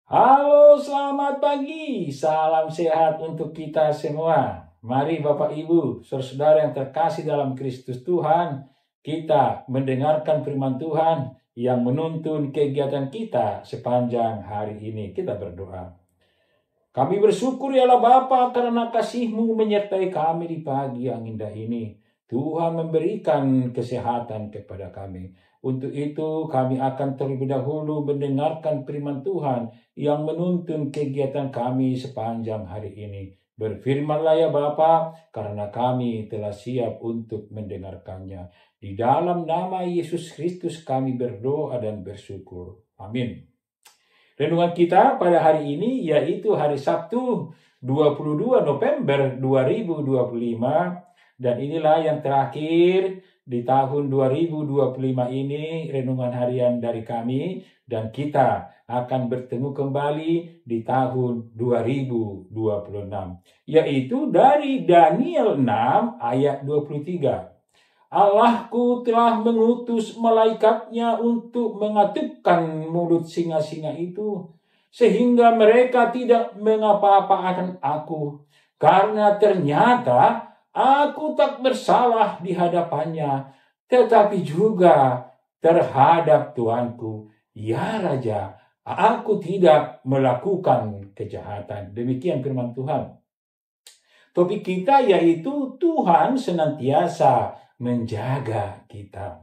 Halo, selamat pagi. Salam sehat untuk kita semua. Mari Bapak Ibu, saudara-saudara yang terkasih dalam Kristus Tuhan, kita mendengarkan firman Tuhan yang menuntun kegiatan kita sepanjang hari ini. Kita berdoa. Kami bersyukur ya Allah Bapa karena kasih-Mu menyertai kami di pagi yang indah ini. Tuhan memberikan kesehatan kepada kami. Untuk itu kami akan terlebih dahulu mendengarkan firman Tuhan yang menuntun kegiatan kami sepanjang hari ini. Berfirmanlah ya Bapa, karena kami telah siap untuk mendengarkannya. Di dalam nama Yesus Kristus kami berdoa dan bersyukur. Amin. Renungan kita pada hari ini yaitu hari Sabtu 22 November 2025. Dan inilah yang terakhir di tahun 2025 ini, renungan harian dari kami. Dan kita akan bertemu kembali di tahun 2026. Yaitu dari Daniel 6 ayat 23. Allahku telah mengutus malaikatnya untuk mengatupkan mulut singa-singa itu, sehingga mereka tidak mengapa-apakan aku, karena ternyata aku tak bersalah di hadapannya, tetapi juga terhadap Tuanku. Ya Raja, aku tidak melakukan kejahatan. Demikian firman Tuhan. Topik kita yaitu Tuhan senantiasa menjaga kita.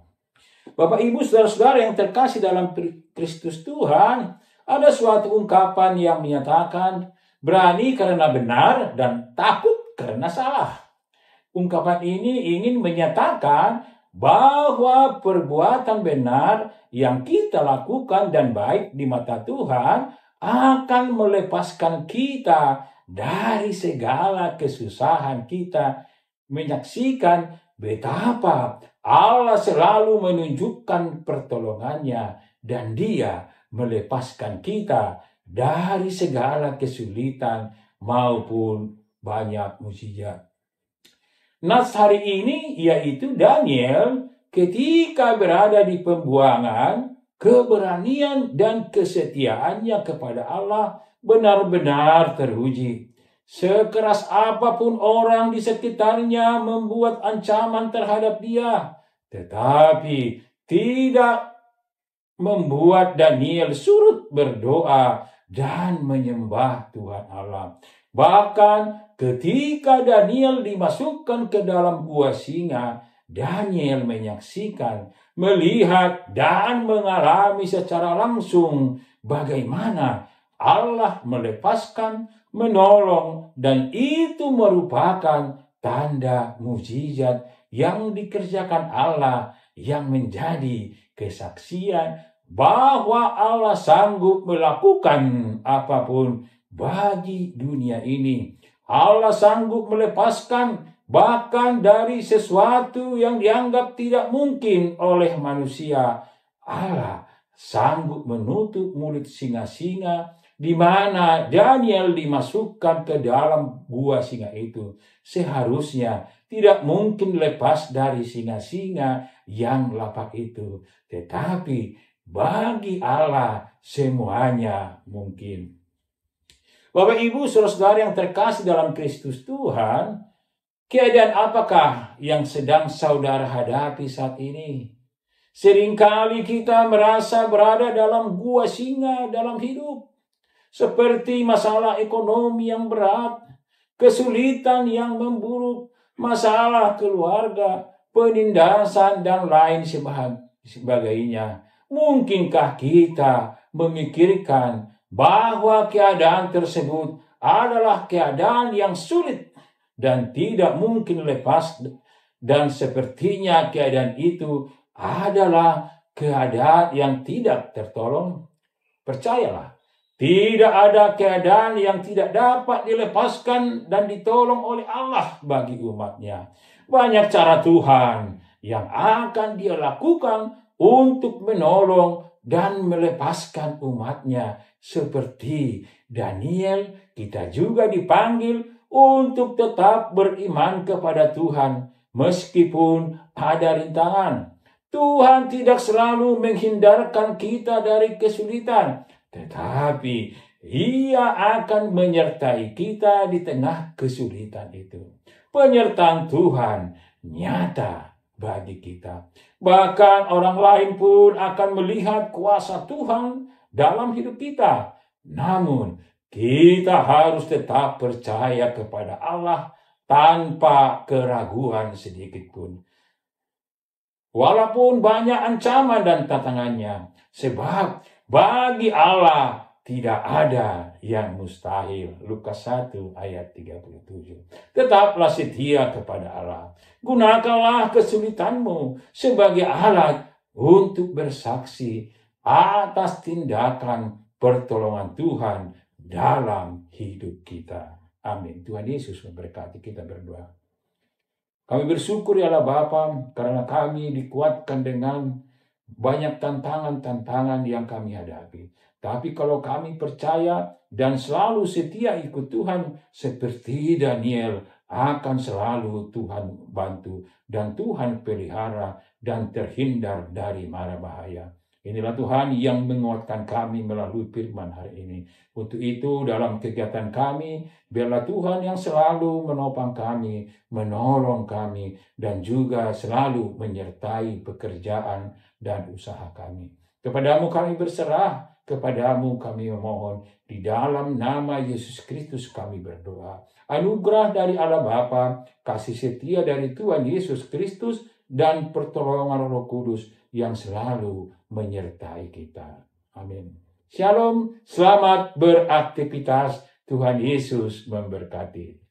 Bapak Ibu saudara-saudara yang terkasih dalam Kristus Tuhan, ada suatu ungkapan yang menyatakan berani karena benar dan takut karena salah. Ungkapan ini ingin menyatakan bahwa perbuatan benar yang kita lakukan dan baik di mata Tuhan akan melepaskan kita dari segala kesusahan kita, menyaksikan betapa Allah selalu menunjukkan pertolongannya dan Dia melepaskan kita dari segala kesulitan maupun banyak mukjizat. Nas hari ini yaitu Daniel ketika berada di pembuangan, keberanian dan kesetiaannya kepada Allah benar-benar teruji. Sekeras apapun orang di sekitarnya membuat ancaman terhadap dia, tetapi tidak membuat Daniel surut berdoa dan menyembah Tuhan Allah. Bahkan ketika Daniel dimasukkan ke dalam gua singa, Daniel menyaksikan, melihat dan mengalami secara langsung bagaimana Allah melepaskan, menolong, dan itu merupakan tanda mukjizat yang dikerjakan Allah yang menjadi kesaksian bahwa Allah sanggup melakukan apapun bagi dunia ini. Allah sanggup melepaskan bahkan dari sesuatu yang dianggap tidak mungkin oleh manusia. Allah sanggup menutup mulut singa-singa di mana Daniel dimasukkan ke dalam gua singa itu. Seharusnya tidak mungkin lepas dari singa-singa yang lapak itu. Tetapi bagi Allah semuanya mungkin. Bapak Ibu saudara-saudara yang terkasih dalam Kristus Tuhan, keadaan apakah yang sedang saudara hadapi saat ini? Seringkali kita merasa berada dalam gua singa dalam hidup. Seperti masalah ekonomi yang berat, kesulitan yang memburuk, masalah keluarga, penindasan, dan lain sebagainya. Mungkinkah kita memikirkan bahwa keadaan tersebut adalah keadaan yang sulit dan tidak mungkin lepas, dan sepertinya keadaan itu adalah keadaan yang tidak tertolong? Percayalah, tidak ada keadaan yang tidak dapat dilepaskan dan ditolong oleh Allah bagi umatnya. Banyak cara Tuhan yang akan Dia lakukan untuk menolong dan melepaskan umatnya. Seperti Daniel, kita juga dipanggil untuk tetap beriman kepada Tuhan meskipun ada rintangan. Tuhan tidak selalu menghindarkan kita dari kesulitan, tetapi Ia akan menyertai kita di tengah kesulitan itu. Penyertaan Tuhan nyata bagi kita. Bahkan orang lain pun akan melihat kuasa Tuhan dalam hidup kita. Namun, kita harus tetap percaya kepada Allah tanpa keraguan sedikit pun. Walaupun banyak ancaman dan tantangannya, sebab bagi Allah tidak ada yang mustahil. Lukas 1 ayat 37. Tetaplah setia kepada Allah. Gunakanlah kesulitanmu sebagai alat untuk bersaksi atas tindakan pertolongan Tuhan dalam hidup kita. Amin. Tuhan Yesus memberkati. Kita berdoa. Kami bersyukur ya Allah Bapa, karena kami dikuatkan dengan banyak tantangan-tantangan yang kami hadapi. Tapi kalau kami percaya dan selalu setia ikut Tuhan, seperti Daniel, akan selalu Tuhan bantu dan Tuhan pelihara dan terhindar dari mara bahaya. Inilah Tuhan yang menguatkan kami melalui firman hari ini. Untuk itu dalam kegiatan kami, biarlah Tuhan yang selalu menopang kami, menolong kami, dan juga selalu menyertai pekerjaan dan usaha kami. Kepadamu kami berserah, kepadamu kami memohon, di dalam nama Yesus Kristus kami berdoa. Anugerah dari Allah Bapa, kasih setia dari Tuhan Yesus Kristus, dan pertolongan Roh Kudus yang selalu menyertai kita. Amin. Shalom, selamat beraktivitas. Tuhan Yesus memberkati.